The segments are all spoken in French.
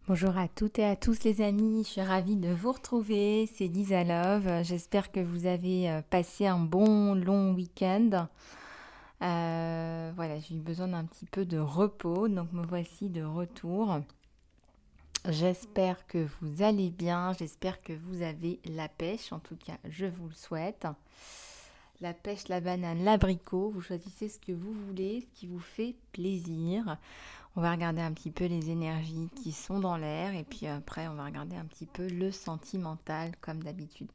Bonjour à toutes et à tous les amis, je suis ravie de vous retrouver, c'est Lisa Love. J'espère que vous avez passé un bon long week-end. Voilà, j'ai eu besoin d'un petit peu de repos, donc me voici de retour. J'espère que vous allez bien, j'espère que vous avez la pêche, en tout cas je vous le souhaite. La pêche, la banane, l'abricot, vous choisissez ce que vous voulez, ce qui vous fait plaisir. On va regarder un petit peu les énergies qui sont dans l'air et puis après on va regarder un petit peu le sentimental comme d'habitude.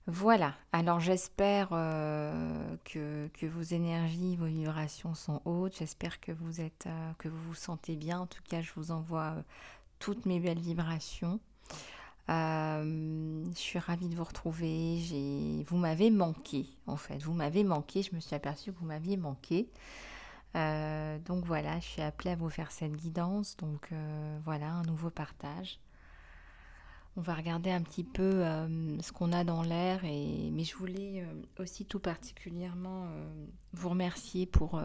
Voilà, alors j'espère que vos énergies, vos vibrations sont hautes, j'espère que vous vous sentez bien. En tout cas, je vous envoie toutes mes belles vibrations. Je suis ravie de vous retrouver. Vous m'avez manqué en fait, vous m'avez manqué, je me suis aperçue que vous m'aviez manqué. Donc voilà, je suis appelée à vous faire cette guidance. Donc voilà, un nouveau partage. On va regarder un petit peu ce qu'on a dans l'air. Mais je voulais aussi tout particulièrement vous remercier pour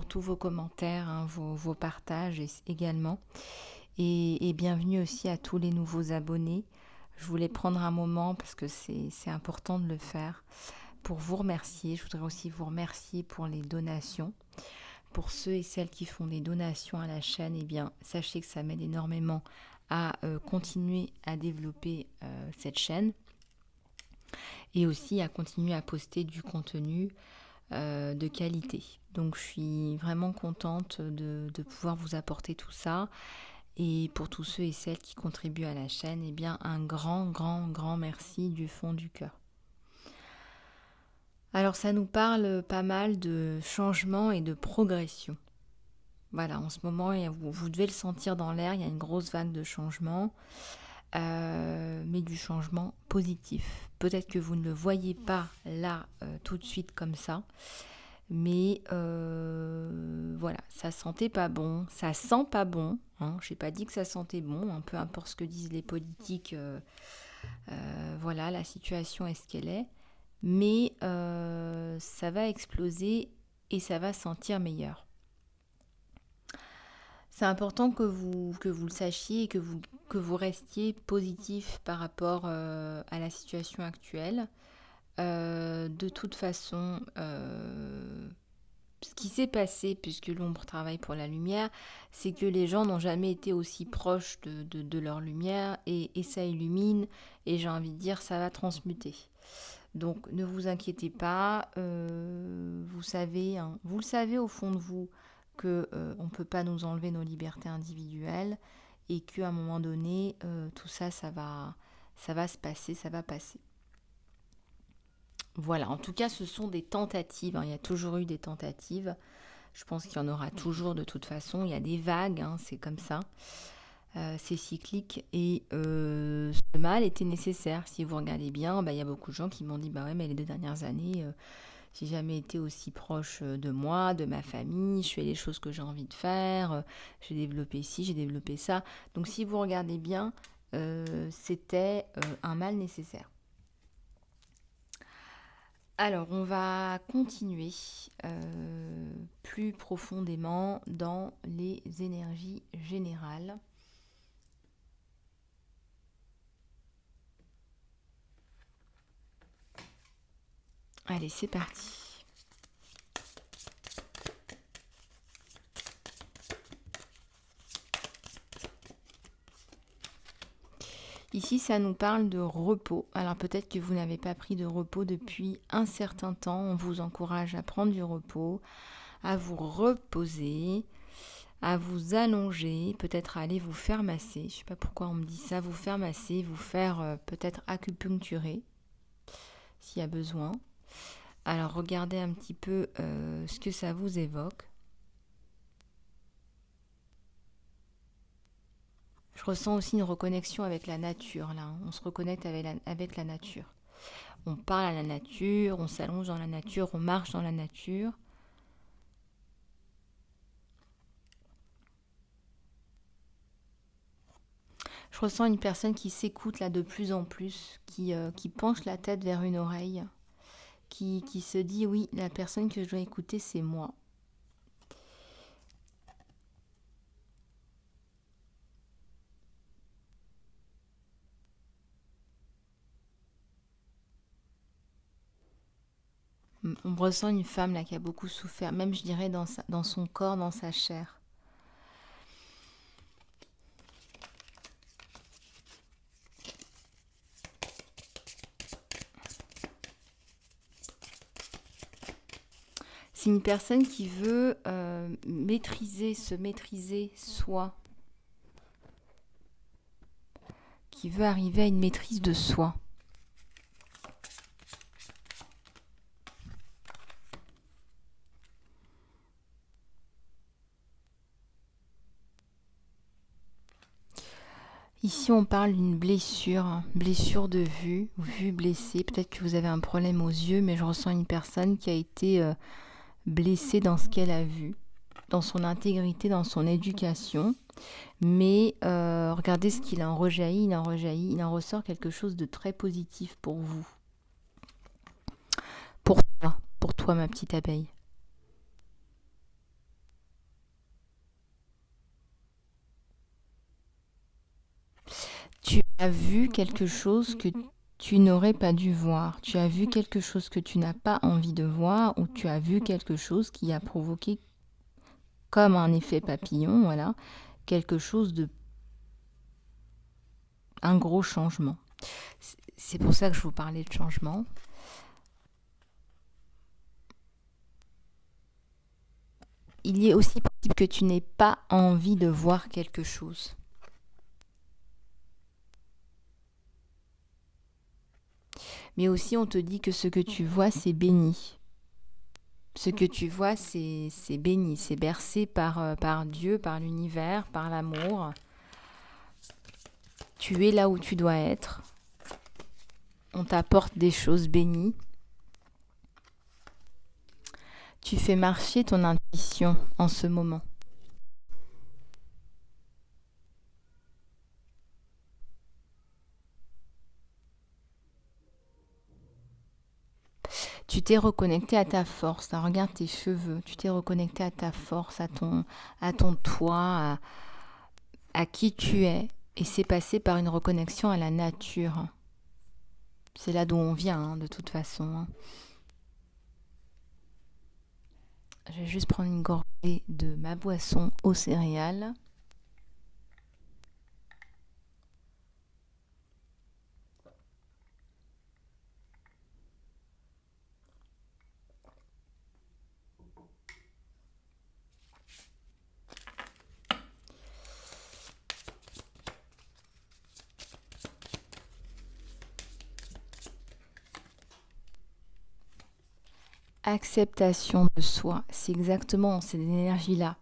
tous vos commentaires, hein, vos partages également. Et bienvenue aussi à tous les nouveaux abonnés. Je voulais prendre un moment parce que c'est important de le faire pour vous remercier. Je voudrais aussi vous remercier pour les donations. Pour ceux et celles qui font des donations à la chaîne, eh bien, sachez que ça m'aide énormément à continuer à développer cette chaîne et aussi à continuer à poster du contenu de qualité. Donc, je suis vraiment contente de pouvoir vous apporter tout ça. Et pour tous ceux et celles qui contribuent à la chaîne, eh bien, un grand, grand, grand merci du fond du cœur. Alors, ça nous parle pas mal de changement et de progression. Voilà, en ce moment, vous devez le sentir dans l'air, il y a une grosse vague de changement, mais du changement positif. Peut-être que vous ne le voyez pas là tout de suite comme ça, mais voilà, ça sentait pas bon, ça sent pas bon. Hein, je n'ai pas dit que ça sentait bon, hein, peu importe ce que disent les politiques, voilà, la situation est ce qu'elle est, mais ça va exploser et ça va sentir meilleur. C'est important que vous le sachiez et que vous restiez positif par rapport à la situation actuelle. De toute façon, ce qui s'est passé, puisque l'ombre travaille pour la lumière, c'est que les gens n'ont jamais été aussi proches de leur lumière et ça illumine et j'ai envie de dire ça va transmuter. Donc ne vous inquiétez pas, vous savez, hein, vous le savez au fond de vous que on ne peut pas nous enlever nos libertés individuelles et qu'à un moment donné, tout ça, ça va se passer, ça va passer. Voilà, en tout cas, ce sont des tentatives, hein, il y a toujours eu des tentatives. Je pense qu'il y en aura toujours de toute façon. Il y a des vagues, hein, c'est comme ça. C'est cyclique et ce mal était nécessaire. Si vous regardez bien, bah, il y a beaucoup de gens qui m'ont dit bah ouais mais les 2 dernières années j'ai jamais été aussi proche de moi, de ma famille, je fais les choses que j'ai envie de faire, j'ai développé ci, j'ai développé ça. Donc si vous regardez bien, c'était un mal nécessaire. Alors on va continuer plus profondément dans les énergies générales. Allez, c'est parti. Ici, ça nous parle de repos. Alors peut-être que vous n'avez pas pris de repos depuis un certain temps. On vous encourage à prendre du repos, à vous reposer, à vous allonger, peut-être à aller vous faire masser. Je ne sais pas pourquoi on me dit ça, vous faire masser, vous faire peut-être acupuncturer s'il y a besoin. Alors regardez un petit peu ce que ça vous évoque. Je ressens aussi une reconnexion avec la nature là. On se reconnecte avec la nature. On parle à la nature, on s'allonge dans la nature, on marche dans la nature. Je ressens une personne qui s'écoute là de plus en plus, qui penche la tête vers une oreille, qui se dit oui, la personne que je dois écouter c'est moi. on ressent une femme là qui a beaucoup souffert, même je dirais dans son corps, dans sa chair. C'est une personne qui veut se maîtriser soi, qui veut arriver à une maîtrise de soi. Ici, on parle d'une blessure de vue blessée. Peut-être que vous avez un problème aux yeux, mais je ressens une personne qui a été blessée dans ce qu'elle a vu, dans son intégrité, dans son éducation. Mais regardez ce qu'il en rejaillit, il en ressort quelque chose de très positif pour vous. Pour toi, ma petite abeille. Tu as vu quelque chose que tu n'aurais pas dû voir. Tu as vu quelque chose que tu n'as pas envie de voir, ou tu as vu quelque chose qui a provoqué, comme un effet papillon, voilà, quelque chose de... un gros changement. C'est pour ça que je vous parlais de changement. Il est aussi possible que tu n'aies pas envie de voir quelque chose. Mais aussi, on te dit que ce que tu vois, c'est béni. Ce que tu vois, c'est béni, c'est bercé par Dieu, par l'univers, par l'amour. Tu es là où tu dois être. On t'apporte des choses bénies. Tu fais marcher ton intuition en ce moment. Tu t'es reconnecté à ta force. Là, regarde tes cheveux. Tu t'es reconnecté à ta force, à ton toi, à qui tu es. Et c'est passé par une reconnexion à la nature. C'est là d'où on vient, hein, de toute façon. Hein. Je vais juste prendre une gorgée de ma boisson aux céréales. Acceptation de soi, c'est exactement ces énergies-là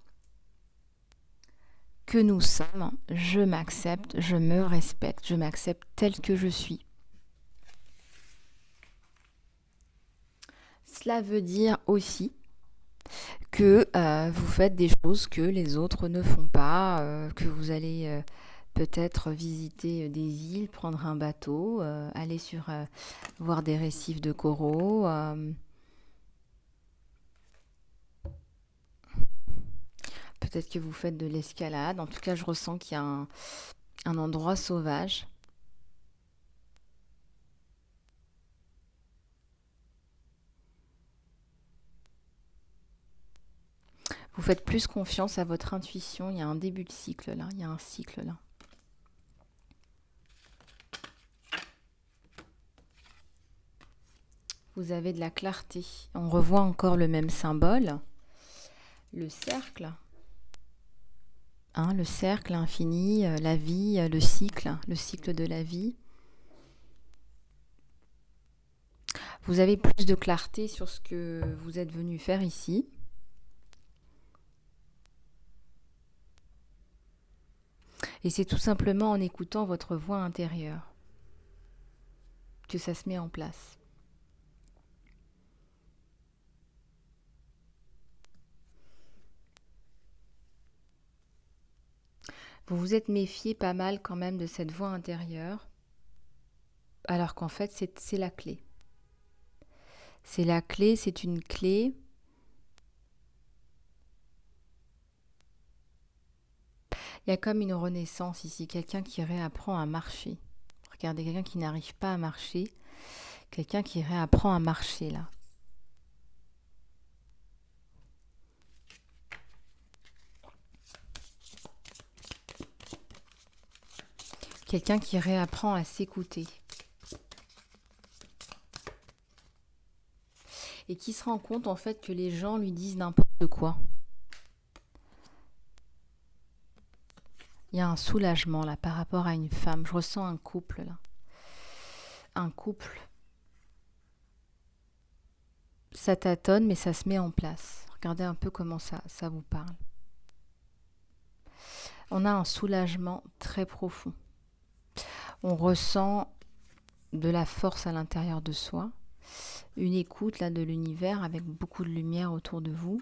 que nous sommes. Je m'accepte, je me respecte, je m'accepte tel que je suis. Cela veut dire aussi que vous faites des choses que les autres ne font pas, que vous allez peut-être visiter des îles, prendre un bateau, aller voir des récifs de coraux. Peut-être que vous faites de l'escalade. En tout cas, je ressens qu'il y a un endroit sauvage. Vous faites plus confiance à votre intuition. Il y a un début de cycle là. Il y a un cycle là. Vous avez de la clarté. On revoit encore le même symbole. Le cercle. Hein, le cercle infini, la vie, le cycle de la vie. Vous avez plus de clarté sur ce que vous êtes venu faire ici. Et c'est tout simplement en écoutant votre voix intérieure que ça se met en place. Vous vous êtes méfié pas mal quand même de cette voix intérieure, alors qu'en fait c'est la clé. C'est la clé, c'est une clé. Il y a comme une renaissance ici, quelqu'un qui réapprend à marcher. Regardez, quelqu'un qui n'arrive pas à marcher, quelqu'un qui réapprend à marcher là. Quelqu'un qui réapprend à s'écouter et qui se rend compte en fait que les gens lui disent n'importe quoi. Il y a un soulagement là par rapport à une femme. Je ressens un couple là. Un couple. Ça tâtonne mais ça se met en place. Regardez un peu comment ça vous parle. On a un soulagement très profond. On ressent de la force à l'intérieur de soi. Une écoute là de l'univers avec beaucoup de lumière autour de vous.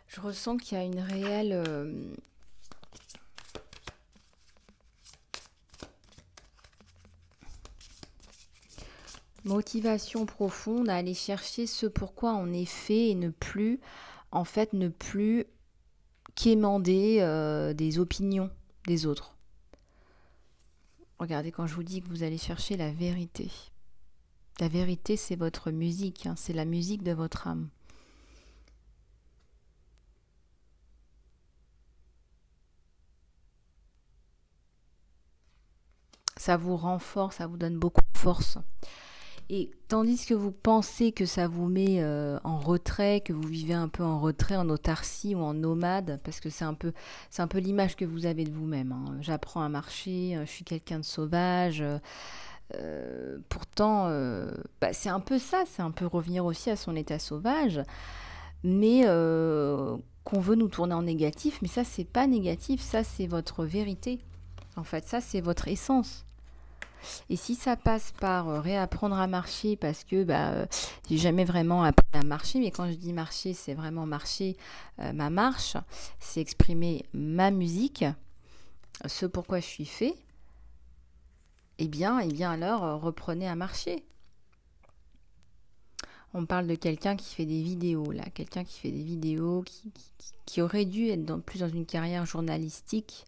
Je ressens qu'il y a une réelle motivation profonde à aller chercher ce pourquoi on est fait et ne plus quémander des opinions des autres. Regardez, quand je vous dis que vous allez chercher la vérité. La vérité, c'est votre musique, hein, c'est la musique de votre âme. Ça vous renforce, ça vous donne beaucoup de force. Et tandis que vous pensez que ça vous met en retrait, que vous vivez un peu en retrait, en autarcie ou en nomade, parce que c'est un peu l'image que vous avez de vous-même, hein. J'apprends à marcher, je suis quelqu'un de sauvage. Pourtant, c'est un peu ça, c'est un peu revenir aussi à son état sauvage, mais qu'on veut nous tourner en négatif. Mais ça, c'est pas négatif, ça, c'est votre vérité. En fait, ça, c'est votre essence. Et si ça passe par réapprendre à marcher, parce que j'ai jamais vraiment appris à marcher, mais quand je dis marcher, c'est vraiment marcher ma marche, c'est exprimer ma musique, ce pourquoi je suis fait, eh bien alors reprenez à marcher. On parle de quelqu'un qui fait des vidéos, là, quelqu'un qui fait des vidéos, qui aurait dû être plus dans une carrière journalistique,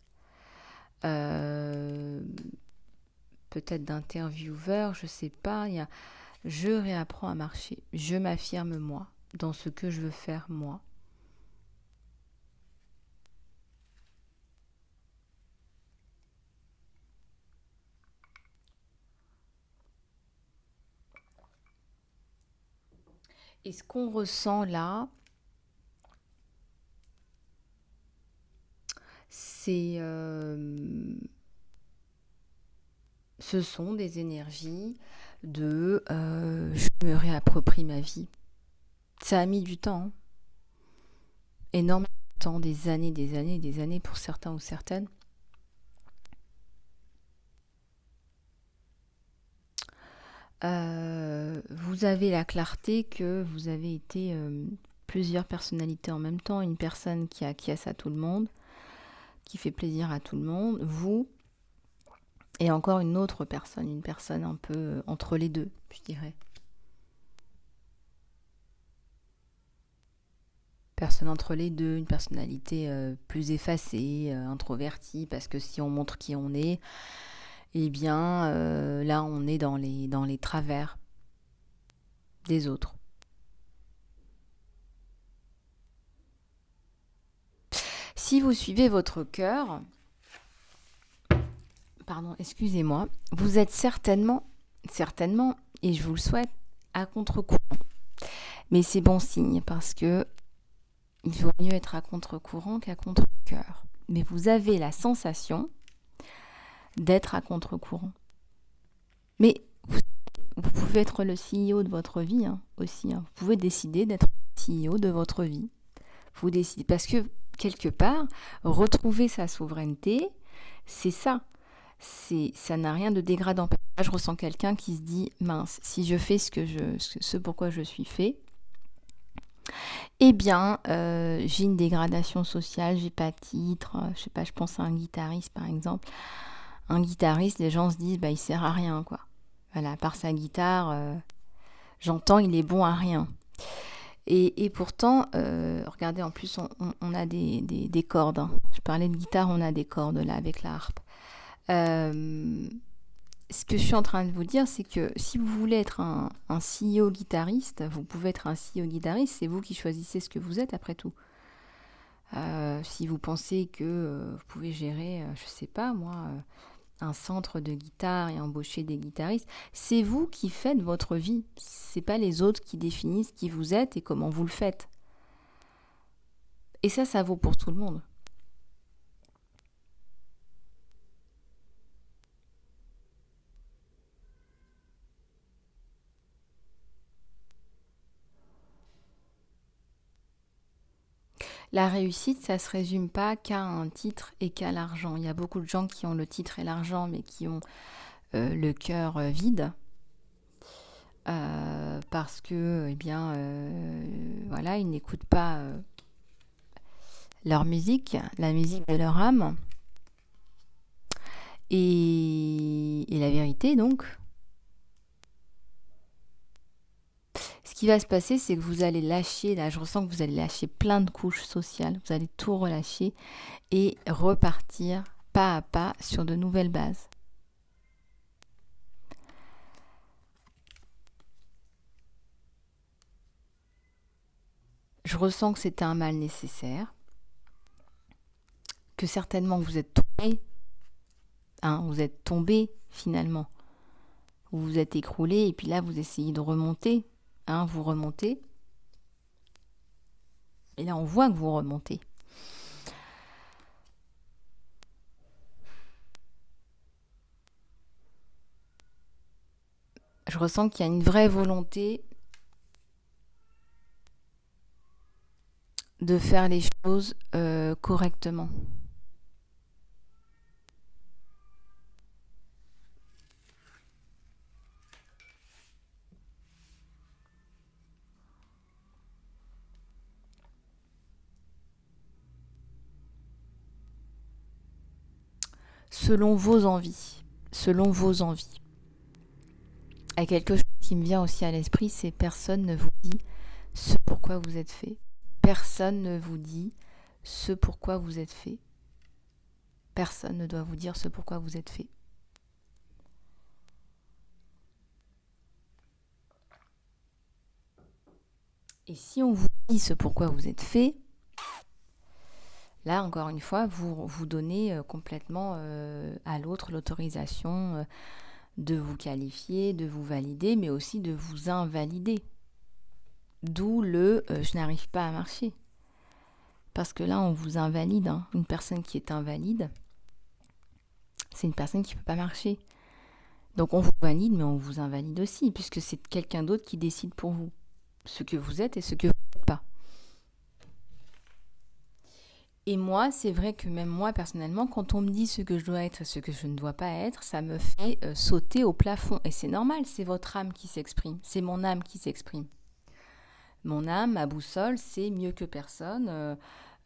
peut-être d'intervieweur, je sais pas. Je réapprends à marcher, je m'affirme moi, dans ce que je veux faire moi. Et ce qu'on ressent là, c'est... ce sont des énergies de je me réapproprie ma vie. Ça a mis du temps, hein. Énormément de temps, des années pour certains ou certaines. Vous avez la clarté que vous avez été plusieurs personnalités en même temps, une personne qui acquiesce à tout le monde, qui fait plaisir à tout le monde, vous, et encore une autre personne, une personne un peu entre les deux, je dirais. Personne entre les deux, une personnalité plus effacée, introvertie, parce que si on montre qui on est, eh bien là on est dans les travers des autres. Si vous suivez votre cœur, pardon, excusez-moi, vous êtes certainement, et je vous le souhaite, à contre-courant. Mais c'est bon signe parce que il vaut mieux être à contre-courant qu'à contre-cœur. Mais vous avez la sensation d'être à contre-courant. Mais vous pouvez être le CEO de votre vie aussi. Vous pouvez décider d'être le CEO de votre vie. Vous décidez, parce que quelque part, retrouver sa souveraineté, c'est ça. Ça n'a rien de dégradant. Là, je ressens quelqu'un qui se dit, mince, si je fais ce pourquoi je suis fait, eh bien, j'ai une dégradation sociale, j'ai pas de titre, je sais pas, je pense à un guitariste par exemple. Un guitariste, les gens se disent, il sert à rien, quoi. Voilà, à part sa guitare, j'entends, il est bon à rien. Et pourtant, regardez, en plus, on a des cordes, hein. Je parlais de guitare, on a des cordes là avec la harpe. Euh, Ce que je suis en train de vous dire, c'est que si vous voulez être un CEO guitariste, vous pouvez être un CEO guitariste, c'est vous qui choisissez ce que vous êtes après tout. Si vous pensez que vous pouvez gérer, je sais pas moi, un centre de guitare et embaucher des guitaristes, c'est vous qui faites votre vie. C'est pas les autres qui définissent qui vous êtes et comment vous le faites. Et ça vaut pour tout le monde. La réussite, ça se résume pas qu'à un titre et qu'à l'argent. Il y a beaucoup de gens qui ont le titre et l'argent, mais qui ont le cœur vide. Parce que, eh bien, voilà, ils n'écoutent pas leur musique, la musique de leur âme. Et la vérité, donc, ce qui va se passer, c'est que vous allez lâcher, là, je ressens que vous allez lâcher plein de couches sociales, vous allez tout relâcher et repartir pas à pas sur de nouvelles bases. Je ressens que c'était un mal nécessaire, que certainement vous êtes tombé, hein, vous êtes tombé finalement. Vous vous êtes écroulé et puis là vous essayez de remonter, hein, vous remontez. Et là on voit que vous remontez. Je ressens qu'il y a une vraie volonté de faire les choses correctement. Selon vos envies. Selon vos envies. Et quelque chose qui me vient aussi à l'esprit, c'est personne ne vous dit ce pourquoi vous êtes fait. Personne ne vous dit ce pourquoi vous êtes fait. Personne ne doit vous dire ce pourquoi vous êtes fait. Et si on vous dit ce pourquoi vous êtes fait, là, encore une fois, vous donnez complètement à l'autre l'autorisation de vous qualifier, de vous valider, mais aussi de vous invalider. D'où le je n'arrive pas à marcher. Parce que là, on vous invalide, hein. Une personne qui est invalide, c'est une personne qui ne peut pas marcher. Donc on vous valide, mais on vous invalide aussi, puisque c'est quelqu'un d'autre qui décide pour vous ce que vous êtes et ce que vous n'êtes pas. Et moi, c'est vrai que même moi, personnellement, quand on me dit ce que je dois être et ce que je ne dois pas être, ça me fait sauter au plafond. Et c'est normal, c'est votre âme qui s'exprime, c'est mon âme qui s'exprime. Mon âme, ma boussole, c'est mieux que personne.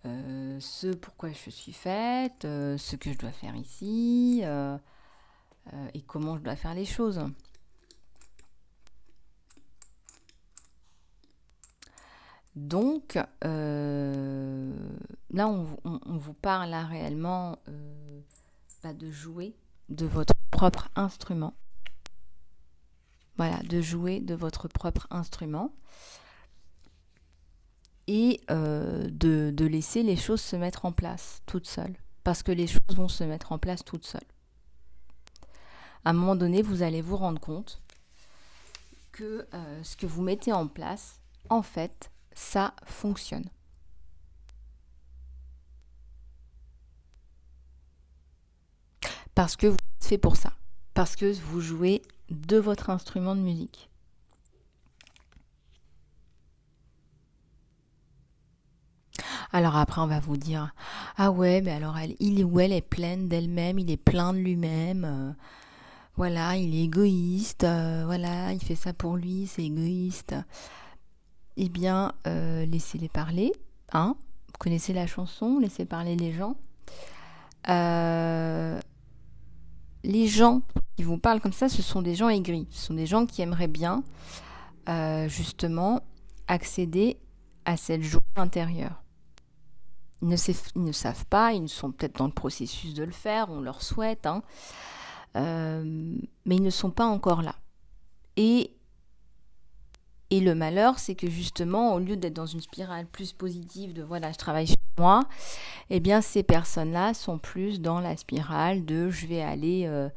Ce pourquoi je suis faite, ce que je dois faire ici, et comment je dois faire les choses. Donc, là, on vous parle là réellement de jouer de votre propre instrument. Voilà, de jouer de votre propre instrument et de laisser les choses se mettre en place toutes seules. Parce que les choses vont se mettre en place toutes seules. À un moment donné, vous allez vous rendre compte que ce que vous mettez en place, en fait, ça fonctionne. Parce que vous êtes fait pour ça. Parce que vous jouez de votre instrument de musique. Alors après, on va vous dire, ah ouais, mais alors il ou elle est pleine d'elle-même, il est plein de lui-même. Voilà, il est égoïste. Voilà, il fait ça pour lui, c'est égoïste. Eh bien, laissez-les parler. Hein, vous connaissez la chanson, laissez parler les gens. les gens qui vous parlent comme ça, ce sont des gens aigris. Ce sont des gens qui aimeraient bien, justement, accéder à cette joie intérieure. Ils ne savent pas, ils sont peut-être dans le processus de le faire, on leur souhaite, hein, mais ils ne sont pas encore là. Et le malheur, c'est que justement, au lieu d'être dans une spirale plus positive de voilà, je travaille sur moi, eh bien, ces personnes-là sont plus dans la spirale de je vais aller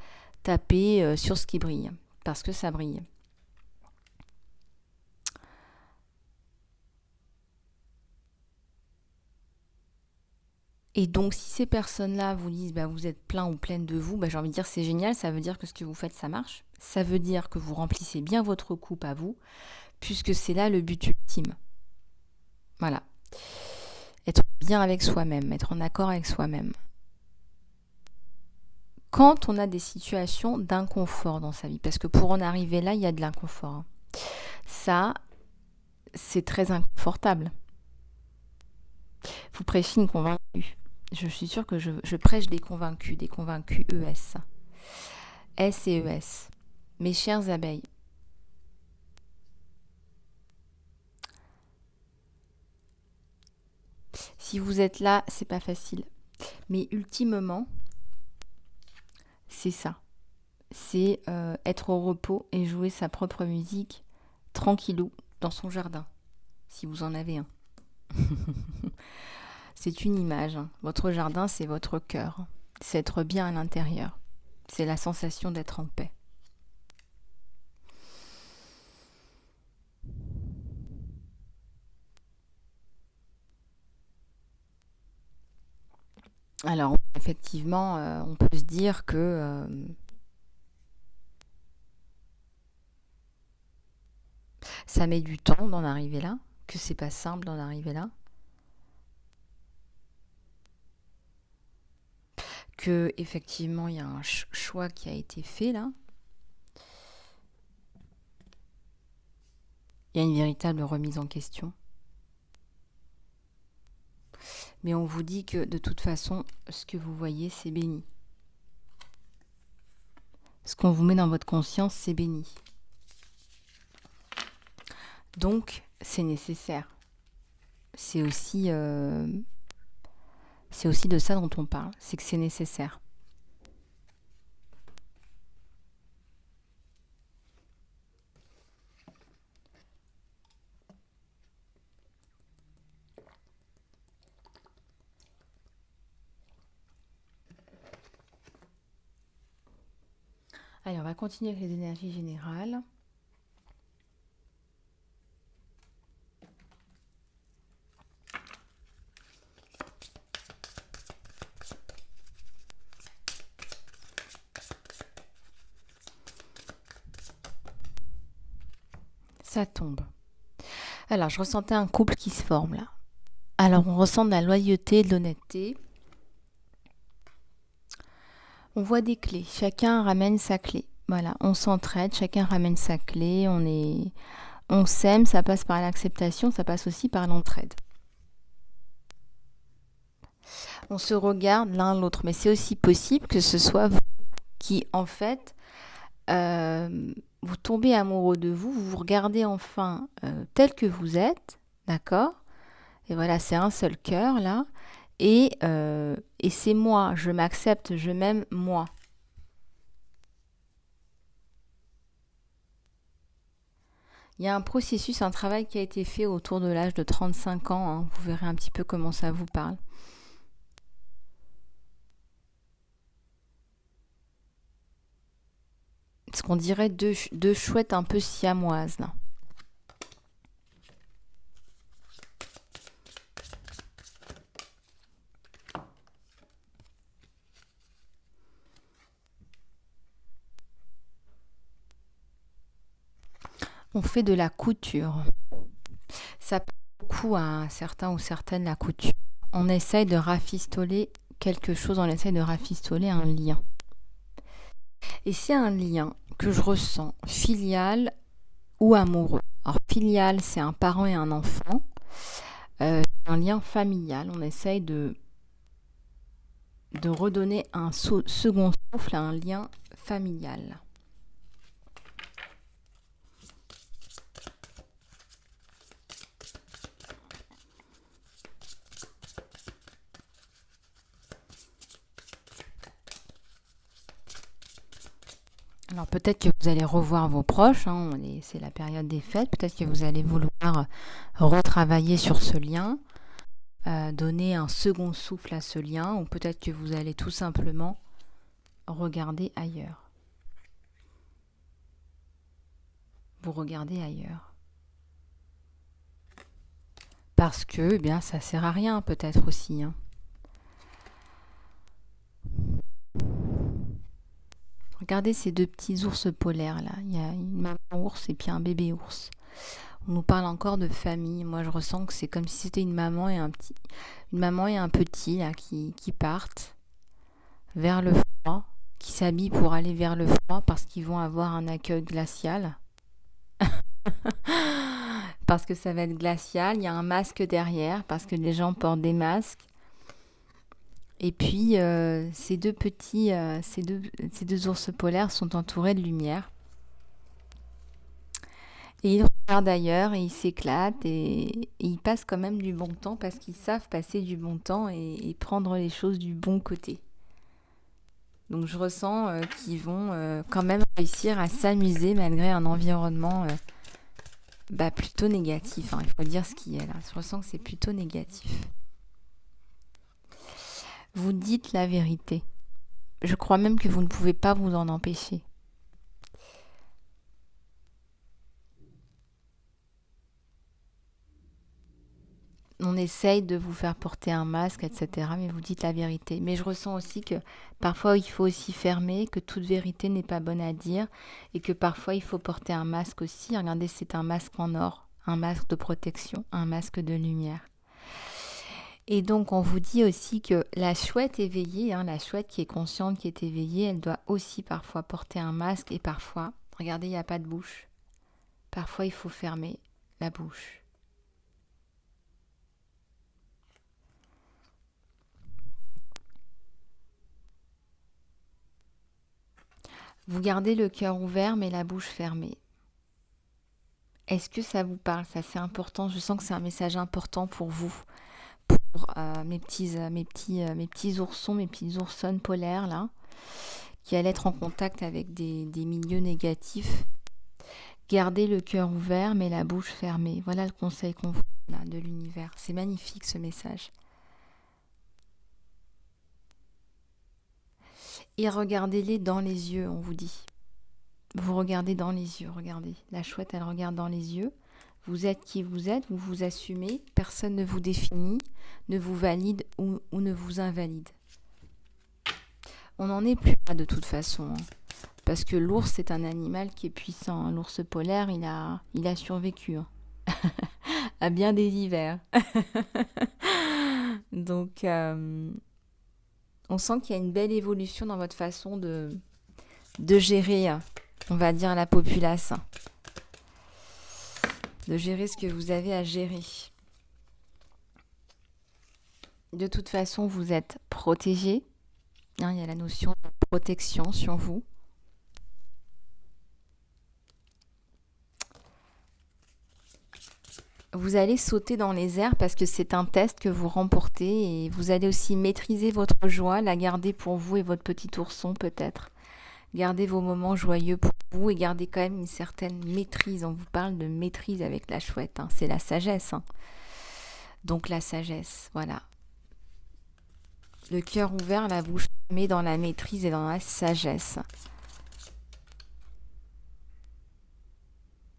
taper sur ce qui brille, parce que ça brille. Et donc, si ces personnes-là vous disent bah, vous êtes plein ou pleine de vous, bah, j'ai envie de dire c'est génial, ça veut dire que ce que vous faites, ça marche. Ça veut dire que vous remplissez bien votre coupe à vous, puisque c'est là le but ultime. Voilà. Être bien avec soi-même, être en accord avec soi-même. Quand on a des situations d'inconfort dans sa vie, parce que pour en arriver là, il y a de l'inconfort. Hein. Ça, c'est très inconfortable. Vous prêchez une convaincue. Je suis sûre que je prêche des convaincus ES. S et ES. Mes chères abeilles, si vous êtes là, c'est pas facile. Mais ultimement, c'est ça. C'est être au repos et jouer sa propre musique tranquillou dans son jardin, si vous en avez un. C'est une image. Hein. Votre jardin, c'est votre cœur. C'est être bien à l'intérieur. C'est la sensation d'être en paix. Alors, effectivement, on peut se dire que ça met du temps d'en arriver là, que c'est pas simple d'en arriver là, que effectivement il y a un choix qui a été fait là. Il y a une véritable remise en question. Mais on vous dit que de toute façon, ce que vous voyez, c'est béni. Ce qu'on vous met dans votre conscience, c'est béni. Donc, c'est nécessaire. C'est aussi de ça dont on parle, c'est que c'est nécessaire. Allez, on va continuer avec les énergies générales. Ça tombe. Alors, je ressentais un couple qui se forme là. Alors, on ressent de la loyauté, de l'honnêteté. On voit des clés. Chacun ramène sa clé. Voilà, on s'entraide, chacun ramène sa clé. On s'aime, ça passe par l'acceptation, ça passe aussi par l'entraide. On se regarde l'un l'autre, mais c'est aussi possible que ce soit vous qui, en fait, vous tombez amoureux de vous, vous vous regardez enfin tel que vous êtes, d'accord ? Et voilà, c'est un seul cœur là. Et c'est moi, je m'accepte, je m'aime moi. Il y a un processus, un travail qui a été fait autour de l'âge de 35 ans. Hein. Vous verrez un petit peu comment ça vous parle. Ce qu'on dirait deux chouettes un peu siamoises là. On fait de la couture. Ça plaît beaucoup à certains ou certaines la couture. On essaye de rafistoler quelque chose, on essaye de rafistoler un lien. Et c'est un lien que je ressens filial ou amoureux. Alors filial, c'est un parent et un enfant. C'est un lien familial. On essaye de de redonner un second souffle à un lien familial. Alors peut-être que vous allez revoir vos proches, hein, c'est la période des fêtes, peut-être que vous allez vouloir retravailler sur ce lien, donner un second souffle à ce lien, ou peut-être que vous allez tout simplement regarder ailleurs. Vous regardez ailleurs. Parce que, eh bien, ça sert à rien peut-être aussi, hein. Regardez ces deux petits ours polaires là. Il y a une maman ours et puis un bébé ours. On nous parle encore de famille. Moi, je ressens que c'est comme si c'était une maman et un petit là qui partent vers le froid, qui s'habillent pour aller vers le froid parce qu'ils vont avoir un accueil glacial. Parce que ça va être glacial. Il y a un masque derrière parce que les gens portent des masques. Et puis, ces deux ours polaires sont entourés de lumière. Et ils regardent ailleurs et ils s'éclatent et ils passent quand même du bon temps parce qu'ils savent passer du bon temps et prendre les choses du bon côté. Donc je ressens qu'ils vont quand même réussir à s'amuser malgré un environnement plutôt négatif, hein. Il faut dire ce qui est là. Je ressens que c'est plutôt négatif. Vous dites la vérité. Je crois même que vous ne pouvez pas vous en empêcher. On essaye de vous faire porter un masque, etc. Mais vous dites la vérité. Mais je ressens aussi que parfois il faut aussi fermer, que toute vérité n'est pas bonne à dire et que parfois il faut porter un masque aussi. Regardez, c'est un masque en or, un masque de protection, un masque de lumière. Et donc, on vous dit aussi que la chouette éveillée, hein, la chouette qui est consciente, qui est éveillée, elle doit aussi parfois porter un masque et parfois, regardez, il n'y a pas de bouche. Parfois, il faut fermer la bouche. Vous gardez le cœur ouvert mais la bouche fermée. Est-ce que ça vous parle? Ça, c'est important. Je sens que c'est un message important pour vous. Pour mes petits oursons, mes petites oursonnes polaires là, qui allaient être en contact avec des milieux négatifs. Gardez le cœur ouvert mais la bouche fermée. Voilà le conseil qu'on vous donne de l'univers. C'est magnifique ce message. Et regardez-les dans les yeux, on vous dit. Vous regardez dans les yeux, regardez. La chouette, elle regarde dans les yeux. Vous êtes qui vous êtes, vous vous assumez. Personne ne vous définit, ne vous valide ou ne vous invalide. On n'en est plus là de toute façon, hein. Parce que l'ours, c'est un animal qui est puissant, hein. L'ours polaire, il a survécu, hein. À bien des hivers. Donc, on sent qu'il y a une belle évolution dans votre façon de gérer, on va dire, la populace. De gérer ce que vous avez à gérer. De toute façon, vous êtes protégé. Il y a la notion de protection sur vous. Vous allez sauter dans les airs parce que c'est un test que vous remportez et vous allez aussi maîtriser votre joie, la garder pour vous et votre petit ourson peut-être. Gardez vos moments joyeux pour vous et gardez quand même une certaine maîtrise. On vous parle de maîtrise avec la chouette, hein. C'est la sagesse, hein. Donc la sagesse, voilà. Le cœur ouvert, la bouche fermée, dans la maîtrise et dans la sagesse.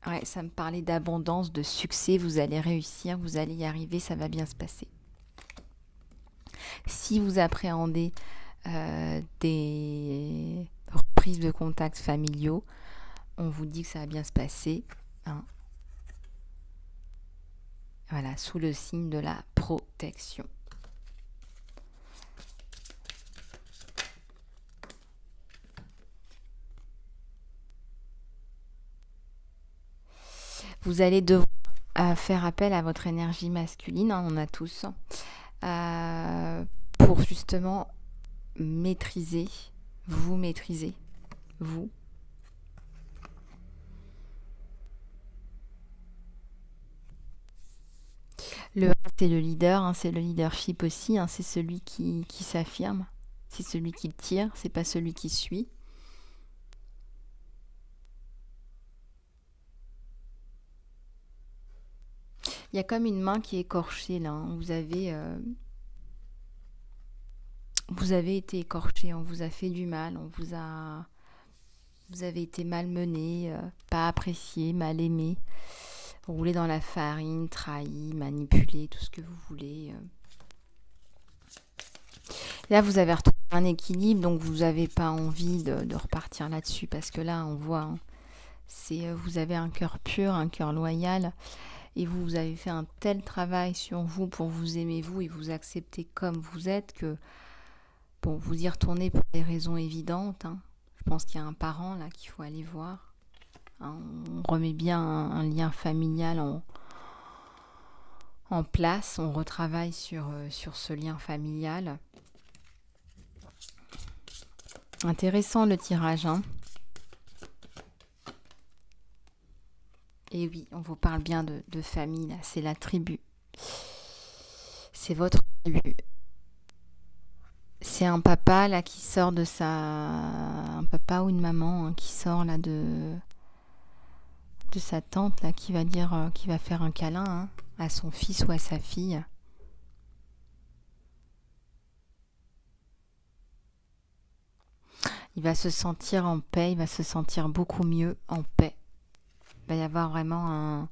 Ouais, ça me parlait d'abondance, de succès. Vous allez réussir, vous allez y arriver, ça va bien se passer. Si vous appréhendez des reprises de contacts familiaux, on vous dit que ça va bien se passer, hein. Voilà, sous le signe de la protection. Vous allez devoir faire appel à votre énergie masculine, hein, on a tous, pour justement maîtrisez, vous maîtrisez, vous. Le 1, c'est le leader, hein, c'est le leadership aussi, hein, c'est celui qui s'affirme, c'est celui qui tire, c'est pas celui qui suit. Il y a comme une main qui est écorchée là, hein. Vous avez été écorché, on vous a fait du mal, vous avez été malmené, pas apprécié, mal aimé, roulé dans la farine, trahi, manipulé, tout ce que vous voulez. Là, vous avez retrouvé un équilibre, donc vous n'avez pas envie de repartir là-dessus, parce que là, on voit, hein, vous avez un cœur pur, un cœur loyal, et vous avez fait un tel travail sur vous pour vous aimer vous et vous accepter comme vous êtes que, bon, vous y retournez pour des raisons évidentes, hein. Je pense qu'il y a un parent là qu'il faut aller voir, hein. On remet bien un lien familial en place, on retravaille sur ce lien familial. Intéressant le tirage, hein. Et oui, on vous parle bien de famille, là, c'est la tribu. C'est votre tribu. C'est un papa là qui sort de un papa ou une maman, hein, qui sort là de sa tante là qui va dire qui va faire un câlin, hein, à son fils ou à sa fille. Il va se sentir en paix, il va se sentir beaucoup mieux en paix. Il va y avoir vraiment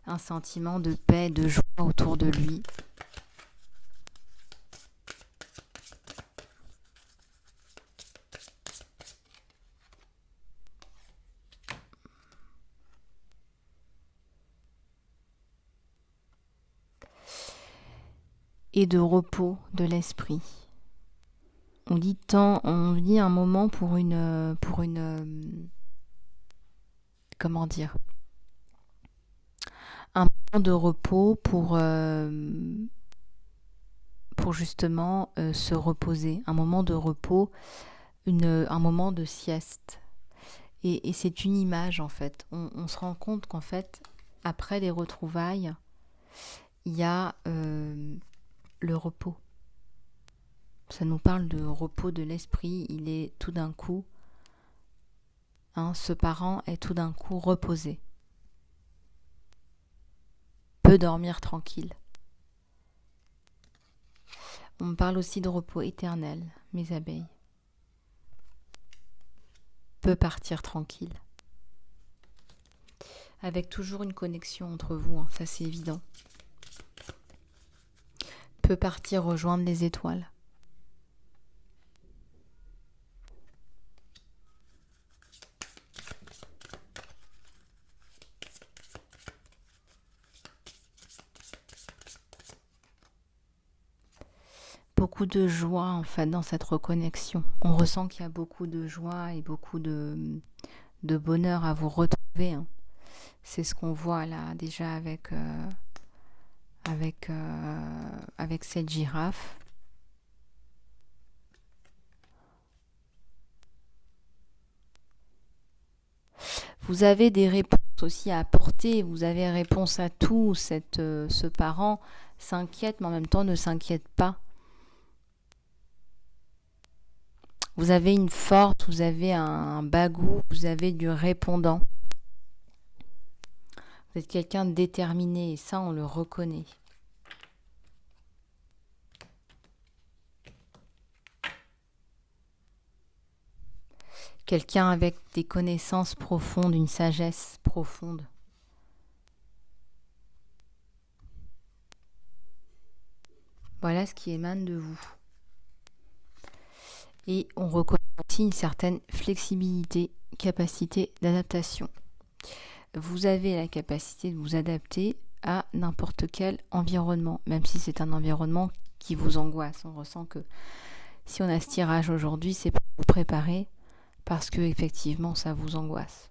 un sentiment de paix, de joie autour de lui. Et de repos de l'esprit. On dit un moment pour une comment dire, un moment de repos pour justement se reposer, un moment de repos, un moment de sieste. Et c'est une image en fait. On se rend compte qu'en fait, après les retrouvailles, il y a le repos. Ça nous parle de repos de l'esprit. Il est tout d'un coup, hein, ce parent est tout d'un coup reposé. Peut dormir tranquille. On me parle aussi de repos éternel, mes abeilles. Peut partir tranquille. Avec toujours une connexion entre vous, hein, ça c'est évident. Peut partir rejoindre les étoiles. Beaucoup de joie en fait dans cette reconnexion. On ressent qu'il y a beaucoup de joie et beaucoup de bonheur à vous retrouver, hein. C'est ce qu'on voit là déjà avec cette girafe. Vous avez des réponses aussi à apporter, vous avez réponse à tout. Ce parent s'inquiète mais en même temps ne s'inquiète pas. Vous avez une force, vous avez un bagou, vous avez du répondant. Vous êtes quelqu'un de déterminé et ça on le reconnaît. Quelqu'un avec des connaissances profondes, une sagesse profonde. Voilà ce qui émane de vous. Et on reconnaît aussi une certaine flexibilité, capacité d'adaptation. Vous avez la capacité de vous adapter à n'importe quel environnement, même si c'est un environnement qui vous angoisse. On ressent que si on a ce tirage aujourd'hui, c'est pour vous préparer parce que effectivement ça vous angoisse.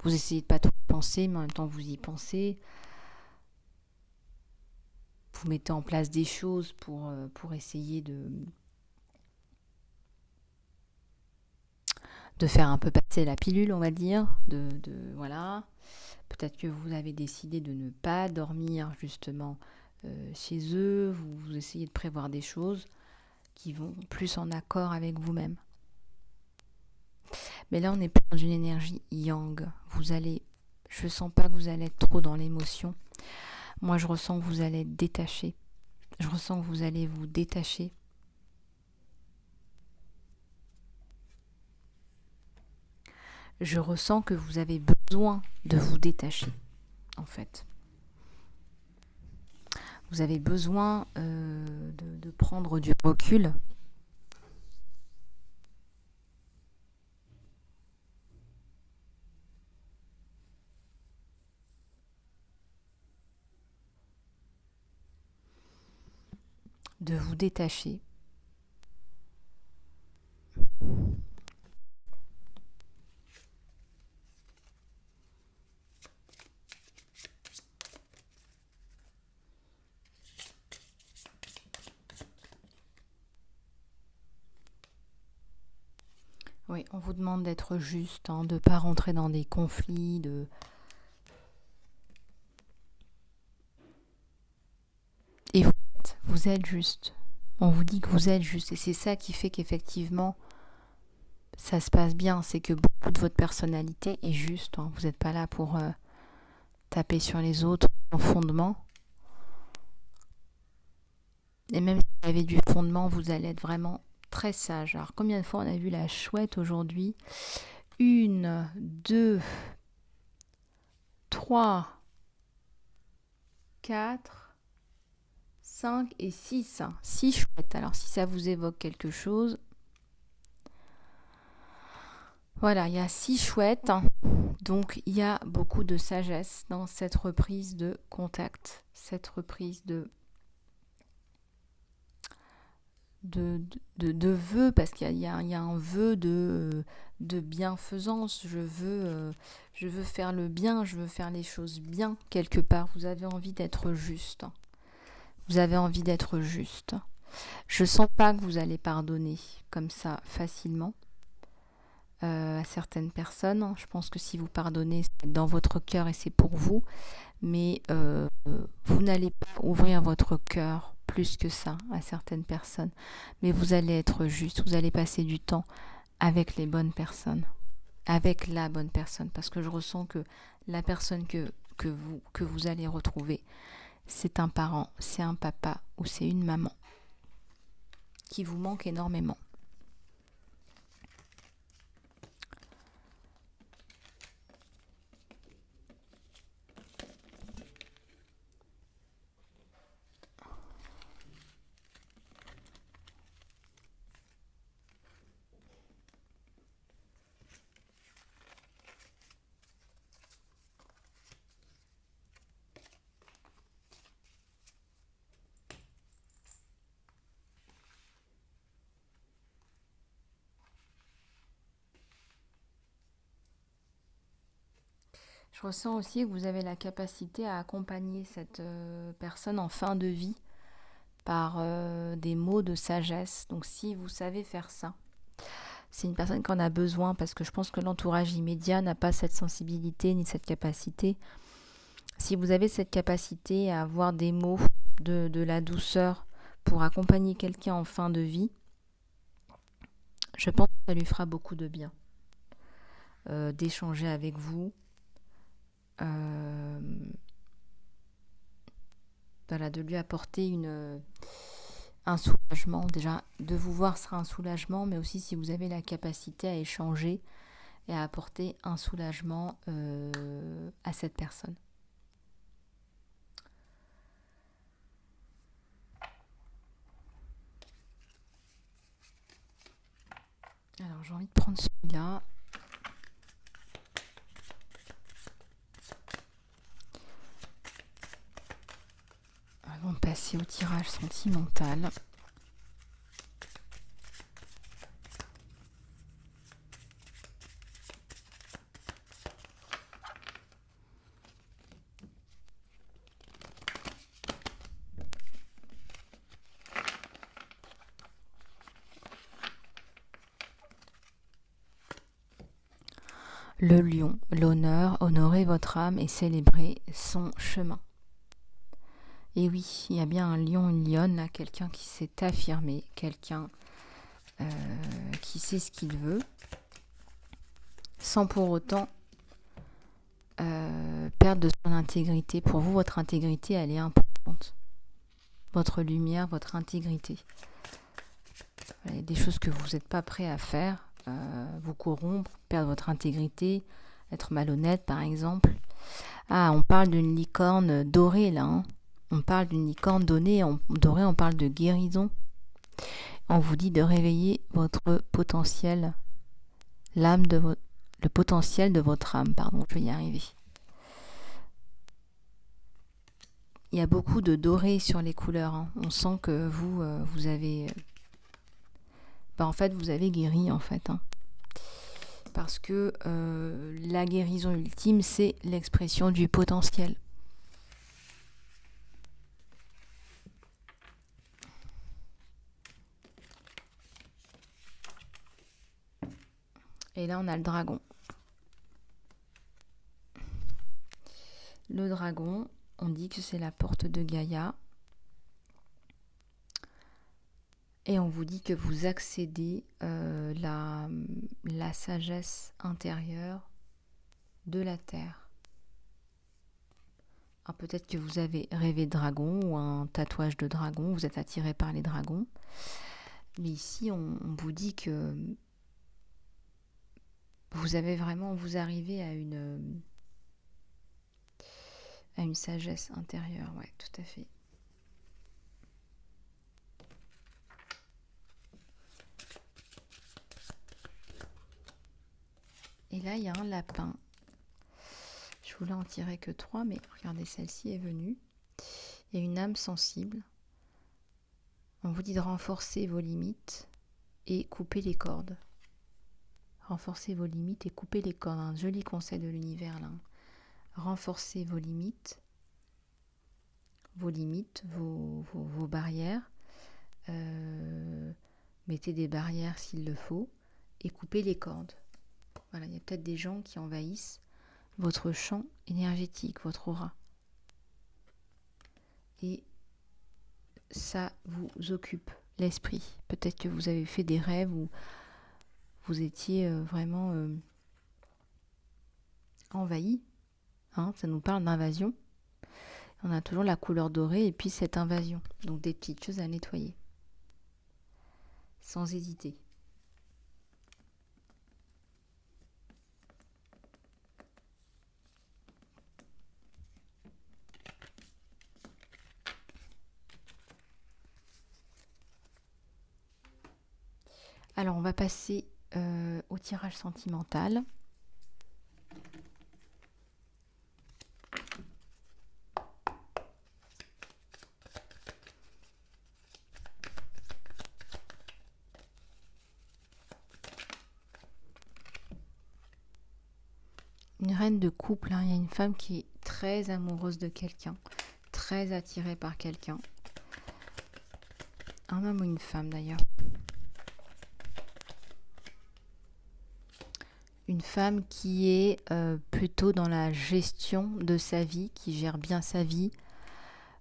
Vous essayez de pas trop penser, mais en même temps vous y pensez. Vous mettez en place des choses pour essayer de faire un peu passer la pilule, on va dire, voilà. Peut-être que vous avez décidé de ne pas dormir justement chez eux, vous essayez de prévoir des choses qui vont plus en accord avec vous-même. Mais là, on n'est pas dans une énergie yang. Je sens pas que vous allez être trop dans l'émotion. Moi, je ressens que vous allez être détaché. Je ressens que vous allez vous détacher. Je ressens que vous avez besoin de vous détacher, en fait. Vous avez besoin de prendre du recul. De vous détacher. Oui, on vous demande d'être juste, hein, de ne pas rentrer dans des conflits, Et vous êtes juste. On vous dit que vous êtes juste. Et c'est ça qui fait qu'effectivement, ça se passe bien. C'est que beaucoup de votre personnalité est juste. Hein. Vous n'êtes pas là pour taper sur les autres en fondement. Et même si vous avez du fondement, vous allez être vraiment très sage. Alors, combien de fois on a vu la chouette aujourd'hui ? 1, 2, 3, 4, 5 et 6. 6 chouettes. Alors, si ça vous évoque quelque chose, voilà, il y a 6 chouettes. Donc, il y a beaucoup de sagesse dans cette reprise de contact, cette reprise de vœux, parce qu'il y a un vœu de bienfaisance. Je veux faire le bien, je veux faire les choses bien quelque part. Vous avez envie d'être juste. Vous avez envie d'être juste. Je sens pas que vous allez pardonner comme ça facilement à certaines personnes. Je pense que si vous pardonnez, c'est dans votre cœur et c'est pour vous. Mais vous n'allez pas ouvrir votre cœur plus que ça à certaines personnes. Mais vous allez être juste, vous allez passer du temps avec les bonnes personnes, avec la bonne personne. Parce que je ressens que la personne que vous allez retrouver, c'est un parent, c'est un papa ou c'est une maman qui vous manque énormément. Je ressens aussi que vous avez la capacité à accompagner cette personne en fin de vie par des mots de sagesse. Donc si vous savez faire ça, c'est une personne qui en a besoin, parce que je pense que l'entourage immédiat n'a pas cette sensibilité ni cette capacité. Si vous avez cette capacité à avoir des mots de la douceur pour accompagner quelqu'un en fin de vie, je pense que ça lui fera beaucoup de bien d'échanger avec vous. Voilà, de lui apporter un soulagement. Déjà, de vous voir sera un soulagement, mais aussi si vous avez la capacité à échanger et à apporter un soulagement à cette personne. Alors, j'ai envie de prendre celui-là. Avant de passer au tirage sentimental. Le lion, l'honneur, honorer votre âme et célébrer son chemin. Et oui, il y a bien un lion, une lionne, là, quelqu'un qui s'est affirmé, quelqu'un qui sait ce qu'il veut, sans pour autant perdre de son intégrité. Pour vous, votre intégrité, elle est importante. Votre lumière, votre intégrité. Il y a des choses que vous n'êtes pas prêt à faire, vous corrompre, perdre votre intégrité, être malhonnête par exemple. Ah, on parle d'une licorne dorée là, hein. On parle d'une licorne dorée, on parle de guérison. On vous dit de réveiller votre potentiel, le potentiel de votre âme, pardon, je vais y arriver. Il y a beaucoup de doré sur les couleurs, hein. On sent que vous avez... en fait, vous avez guéri, en fait, hein. Parce que la guérison ultime, c'est l'expression du potentiel. Et là, on a le dragon. Le dragon, on dit que c'est la porte de Gaïa. Et on vous dit que vous accédez la sagesse intérieure de la Terre. Alors peut-être que vous avez rêvé de dragon ou un tatouage de dragon, vous êtes attiré par les dragons. Mais ici, on vous dit que vous arrivez à une sagesse intérieure, ouais, tout à fait. Et là, il y a un lapin. Je voulais en tirer que 3, mais regardez, celle-ci est venue. Il y a une âme sensible. On vous dit de renforcer vos limites et couper les cordes. Renforcez vos limites et coupez les cordes. Un joli conseil de l'univers là. Renforcez vos limites, vos barrières. Mettez des barrières s'il le faut et coupez les cordes. Voilà, il y a peut-être des gens qui envahissent votre champ énergétique, votre aura. Et ça vous occupe l'esprit. Peut-être que vous avez fait des rêves où vous étiez vraiment envahi. Hein, ça nous parle d'invasion. On a toujours la couleur dorée et puis cette invasion. Donc des petites choses à nettoyer. Sans hésiter. Alors on va passer au tirage sentimental. Une reine de couple, hein. Il y a une femme qui est très amoureuse de quelqu'un, très attirée par quelqu'un. Un homme ou une femme d'ailleurs. Une femme qui est plutôt dans la gestion de sa vie, qui gère bien sa vie,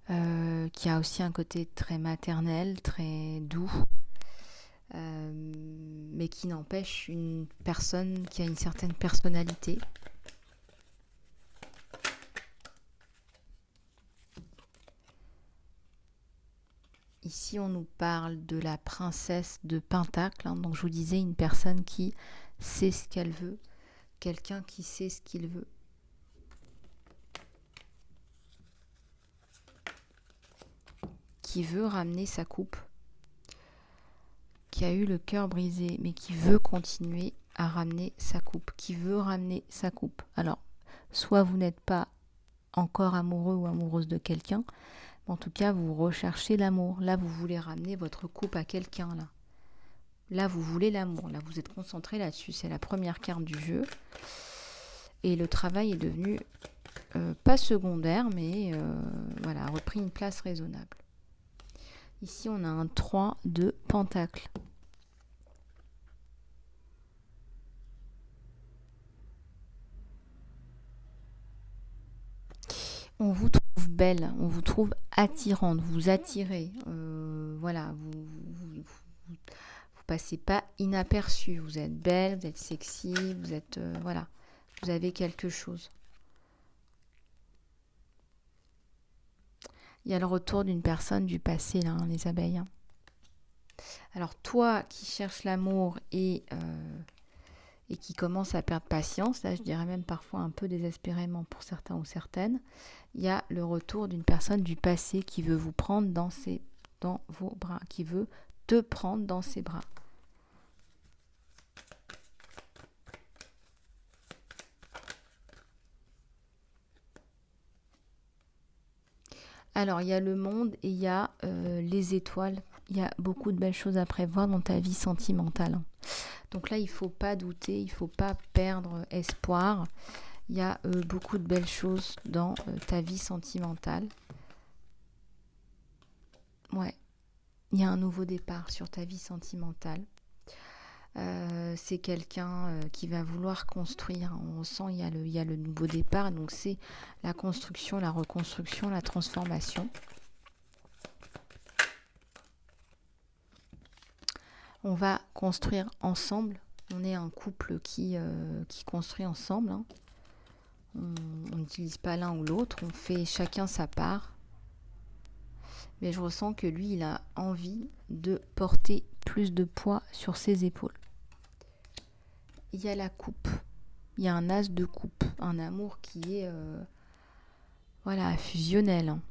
qui a aussi un côté très maternel, très doux, mais qui n'empêche une personne qui a une certaine personnalité. Ici, on nous parle de la princesse de Pentacle, hein. Donc je vous disais, une personne qui sait ce qu'elle veut, quelqu'un qui sait ce qu'il veut. Qui veut ramener sa coupe, qui a eu le cœur brisé, mais qui veut continuer à ramener sa coupe, qui veut ramener sa coupe. Alors, soit vous n'êtes pas encore amoureux ou amoureuse de quelqu'un, mais en tout cas, vous recherchez l'amour. Là, vous voulez ramener votre coupe à quelqu'un, là. Là, vous voulez l'amour. Là, vous êtes concentré là-dessus. C'est la première carte du jeu. Et le travail est devenu pas secondaire, mais voilà, a repris une place raisonnable. Ici, on a un 3 de Pentacle. On vous trouve belle, on vous trouve attirante, vous attirez. Voilà, vous passez pas inaperçu. Vous êtes belle, vous êtes sexy, vous êtes... voilà, vous avez quelque chose. Il y a le retour d'une personne du passé, là, hein, les abeilles. Hein. Alors toi qui cherches l'amour et qui commence à perdre patience, là je dirais même parfois un peu désespérément pour certains ou certaines, il y a le retour d'une personne du passé qui veut vous prendre dans vos bras, qui veut te prendre dans ses bras. Alors, il y a le monde et il y a les étoiles. Il y a beaucoup de belles choses à prévoir dans ta vie sentimentale. Donc là, il ne faut pas douter, il ne faut pas perdre espoir. Il y a beaucoup de belles choses dans ta vie sentimentale. Ouais, il y a un nouveau départ sur ta vie sentimentale. C'est quelqu'un qui va vouloir construire. On sent il y a le nouveau départ. Donc c'est la construction, la reconstruction, la transformation. On va construire ensemble. On est un couple qui construit ensemble. Hein. On n'utilise pas l'un ou l'autre. On fait chacun sa part. Mais je ressens que lui, il a envie de porter plus de poids sur ses épaules. Il y a la coupe. Il y a un as de coupe. Un amour qui est fusionnel. Hein.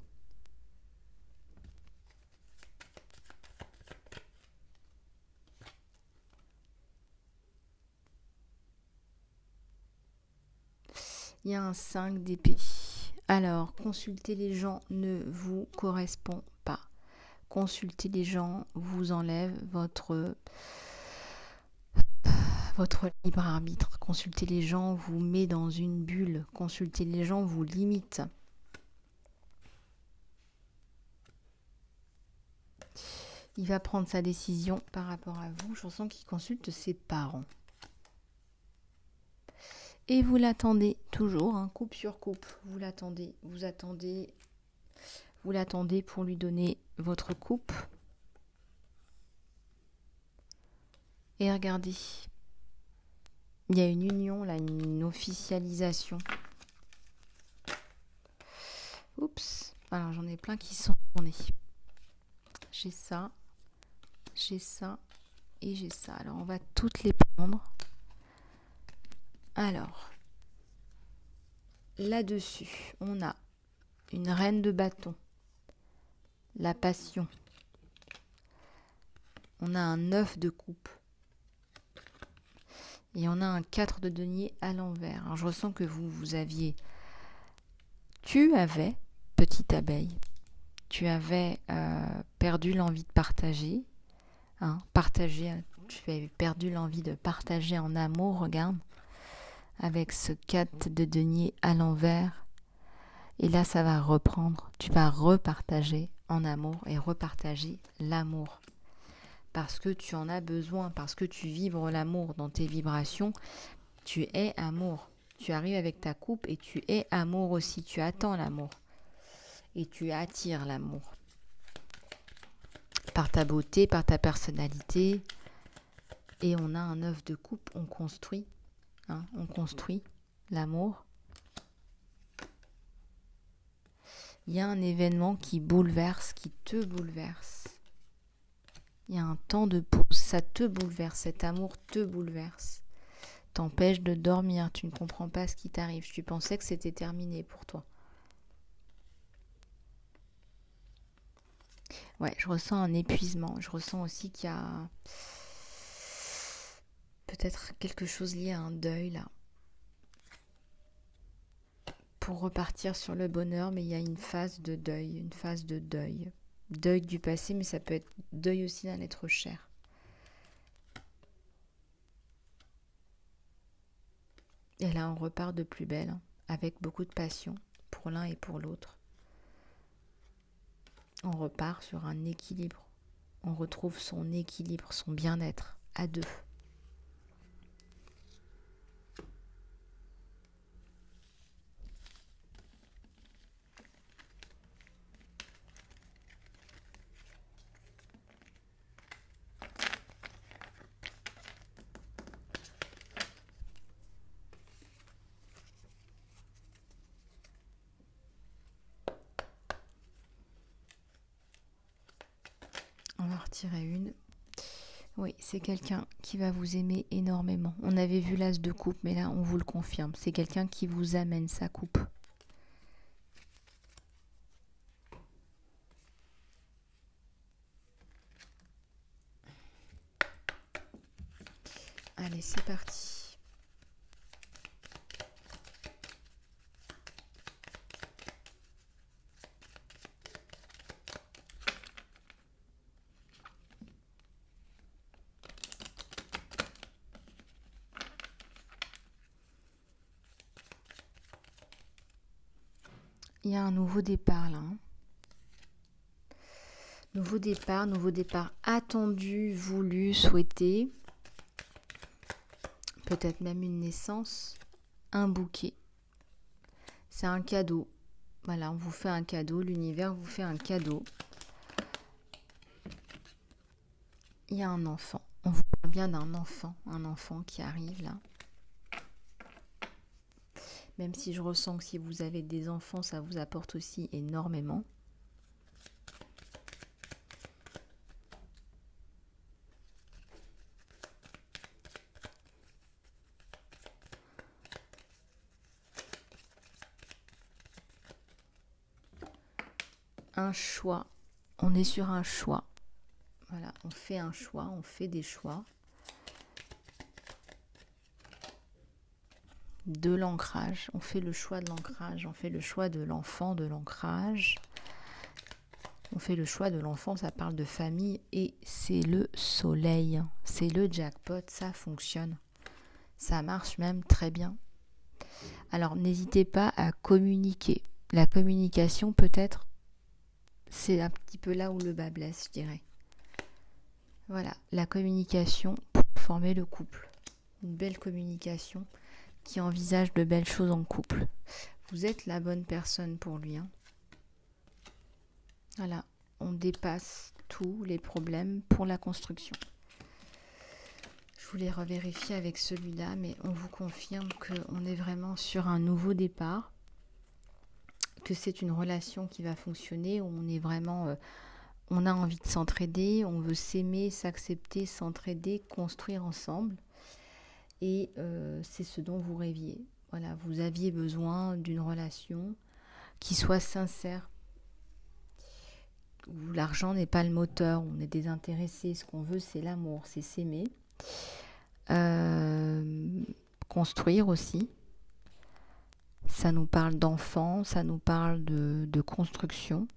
Il y a un 5 d'épée. Alors, consulter les gens ne vous correspond pas. Consulter les gens vous enlève votre libre arbitre. Consulter les gens vous met dans une bulle. Consulter les gens vous limite. Il va prendre sa décision par rapport à vous. Je ressens qu'il consulte ses parents. Et vous l'attendez toujours, hein, coupe sur coupe. Vous l'attendez pour lui donner votre coupe. Et regardez, il y a une union, là, une officialisation. Oups, alors j'en ai plein qui sont tournés. J'ai ça et j'ai ça. Alors on va toutes les prendre. Alors, là-dessus, on a une reine de bâton, la passion. On a un 9 de coupe. Et on a un 4 de denier à l'envers. Alors je ressens que tu avais, petite abeille, tu avais perdu l'envie de partager. Hein, tu avais perdu l'envie de partager en amour, regarde. Avec ce 4 de denier à l'envers. Et là, ça va reprendre. Tu vas repartager en amour et repartager l'amour. Parce que tu en as besoin, parce que tu vibres l'amour dans tes vibrations. Tu es amour. Tu arrives avec ta coupe et tu es amour aussi. Tu attends l'amour. Et tu attires l'amour. Par ta beauté, par ta personnalité. Et on a un 9 de coupe, on construit. Hein, on construit l'amour. Il y a un événement qui bouleverse, qui te bouleverse. Il y a un temps de pause, ça te bouleverse, cet amour te bouleverse. T'empêche de dormir, tu ne comprends pas ce qui t'arrive. Tu pensais que c'était terminé pour toi. Ouais, je ressens un épuisement. Je ressens aussi qu'il y a peut-être quelque chose lié à un deuil là. Pour repartir sur le bonheur, mais il y a une phase de deuil, Deuil du passé, mais ça peut être deuil aussi d'un être cher. Et là, on repart de plus belle, hein, avec beaucoup de passion pour l'un et pour l'autre. On repart sur un équilibre. On retrouve son équilibre, son bien-être à deux. partirai une. Oui, c'est quelqu'un qui va vous aimer énormément. On avait vu l'as de coupe, mais là, on vous le confirme. C'est quelqu'un qui vous amène sa coupe. Allez, c'est parti. Il y a un nouveau départ là. Nouveau départ attendu, voulu, souhaité. Peut-être même une naissance, un bouquet. C'est un cadeau. Voilà, on vous fait un cadeau, l'univers vous fait un cadeau. Il y a un enfant. On vous parle bien d'un enfant, un enfant qui arrive là. Même si je ressens que si vous avez des enfants, ça vous apporte aussi énormément. Un choix. On est sur un choix. Voilà, on fait un choix, on fait des choix. De l'ancrage. On fait le choix de l'ancrage. On fait le choix de l'enfant, de l'ancrage. On fait le choix de l'enfant, ça parle de famille et c'est le soleil. C'est le jackpot, ça fonctionne. Ça marche même très bien. Alors n'hésitez pas à communiquer. La communication peut-être, c'est un petit peu là où le bas blesse, je dirais. Voilà, la communication pour former le couple. Une belle communication qui envisage de belles choses en couple. Vous êtes la bonne personne pour lui. Voilà, on dépasse tous les problèmes pour la construction. Je voulais revérifier avec celui-là, mais on vous confirme qu'on est vraiment sur un nouveau départ, que c'est une relation qui va fonctionner, où on est vraiment, on a envie de s'entraider, on veut s'aimer, s'accepter, s'entraider, construire ensemble. Et c'est ce dont vous rêviez. Voilà, vous aviez besoin d'une relation qui soit sincère, où l'argent n'est pas le moteur, où on est désintéressé. Ce qu'on veut, c'est l'amour, c'est s'aimer. Construire aussi. Ça nous parle d'enfants, ça nous parle de construction,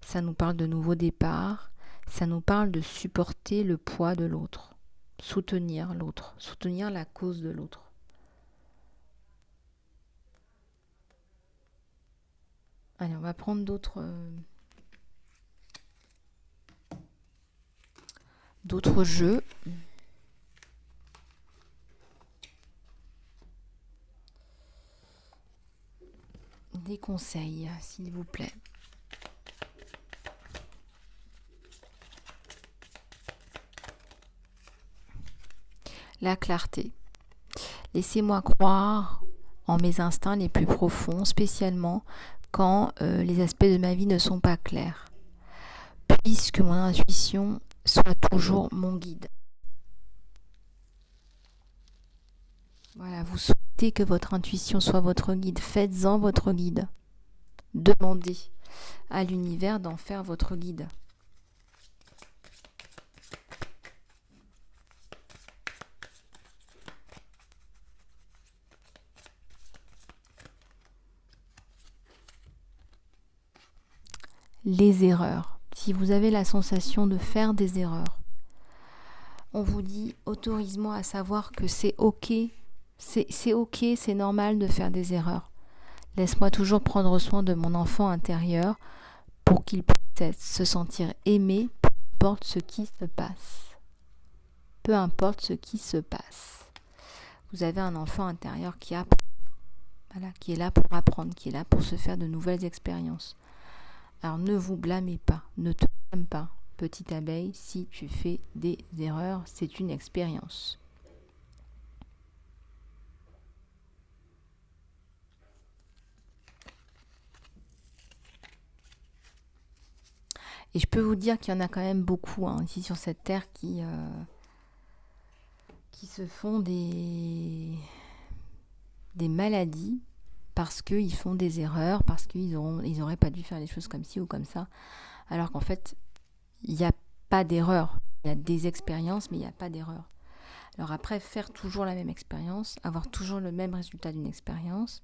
ça nous parle de nouveaux départs, ça nous parle de supporter le poids de l'autre, soutenir l'autre, soutenir la cause de l'autre. Allez, on va prendre d'autres jeux. Des conseils, s'il vous plaît. La clarté. Laissez-moi croire en mes instincts les plus profonds, spécialement quand les aspects de ma vie ne sont pas clairs. Puisque mon intuition soit toujours mon guide. Voilà, vous souhaitez que votre intuition soit votre guide, faites-en votre guide. Demandez à l'univers d'en faire votre guide. Les erreurs. Si vous avez la sensation de faire des erreurs, on vous dit autorise-moi à savoir que c'est ok. C'est ok, c'est normal de faire des erreurs. Laisse-moi toujours prendre soin de mon enfant intérieur pour qu'il puisse se sentir aimé, peu importe ce qui se passe. Peu importe ce qui se passe. Vous avez un enfant intérieur qui apprend, voilà, qui est là pour apprendre, qui est là pour se faire de nouvelles expériences. Alors ne vous blâmez pas, ne te blâme pas, petite abeille, si tu fais des erreurs, c'est une expérience. Et je peux vous dire qu'il y en a quand même beaucoup ici sur cette terre qui se font des maladies parce qu'ils font des erreurs, parce qu'ils n'auraient pas dû faire les choses comme ci ou comme ça. Alors qu'en fait, il n'y a pas d'erreur. Il y a des expériences, mais il n'y a pas d'erreur. Alors après, faire toujours la même expérience, avoir toujours le même résultat d'une expérience,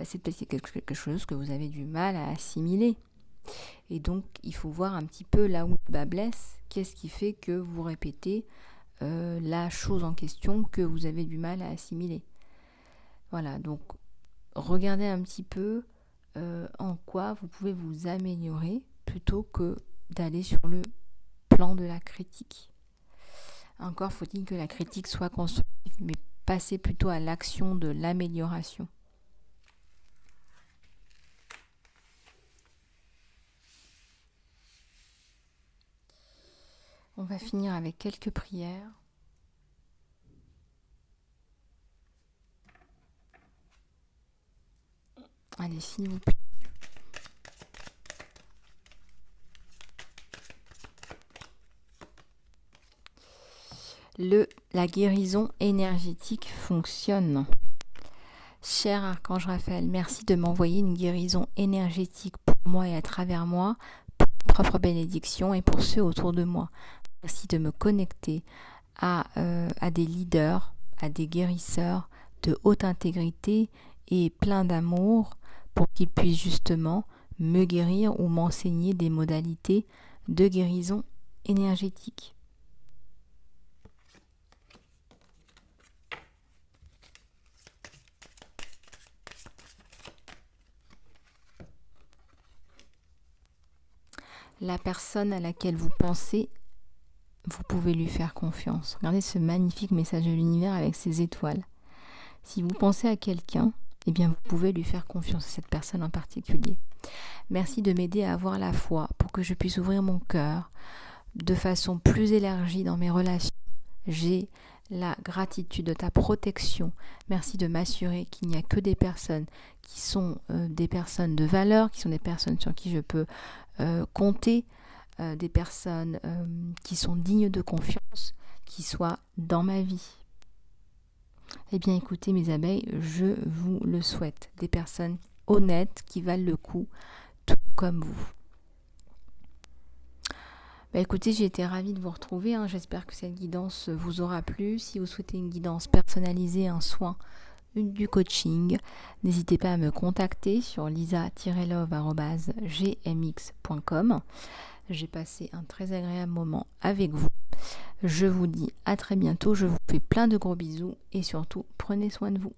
c'est peut-être quelque chose que vous avez du mal à assimiler. Et donc, il faut voir un petit peu là où le bas blesse. Qu'est-ce qui fait que vous répétez la chose en question que vous avez du mal à assimiler. Voilà, donc regardez un petit peu en quoi vous pouvez vous améliorer plutôt que d'aller sur le plan de la critique. Encore faut-il que la critique soit constructive, mais passez plutôt à l'action de l'amélioration. On va finir avec quelques prières. Allez, s'il vous plaît. La guérison énergétique fonctionne. Cher Archange Raphaël, merci de m'envoyer une guérison énergétique pour moi et à travers moi, pour mes propres bénédictions et pour ceux autour de moi. Merci de me connecter à des leaders, à des guérisseurs de haute intégrité et plein d'amour pour qu'ils puissent justement me guérir ou m'enseigner des modalités de guérison énergétique. La personne à laquelle vous pensez, vous pouvez lui faire confiance. Regardez ce magnifique message de l'univers avec ses étoiles. Si vous pensez à quelqu'un, eh bien vous pouvez lui faire confiance à cette personne en particulier. Merci de m'aider à avoir la foi pour que je puisse ouvrir mon cœur de façon plus élargie dans mes relations. J'ai la gratitude de ta protection. Merci de m'assurer qu'il n'y a que des personnes qui sont des personnes de valeur, qui sont des personnes sur qui je peux compter, des personnes qui sont dignes de confiance, qui soient dans ma vie. Eh bien écoutez mes abeilles, je vous le souhaite. Des personnes honnêtes qui valent le coup, tout comme vous. Écoutez, j'ai été ravie de vous retrouver. J'espère que cette guidance vous aura plu. Si vous souhaitez une guidance personnalisée, un soin, du coaching, n'hésitez pas à me contacter sur lisa-love@gmx.com. J'ai passé un très agréable moment avec vous. Je vous dis à très bientôt. Je vous fais plein de gros bisous et surtout, prenez soin de vous.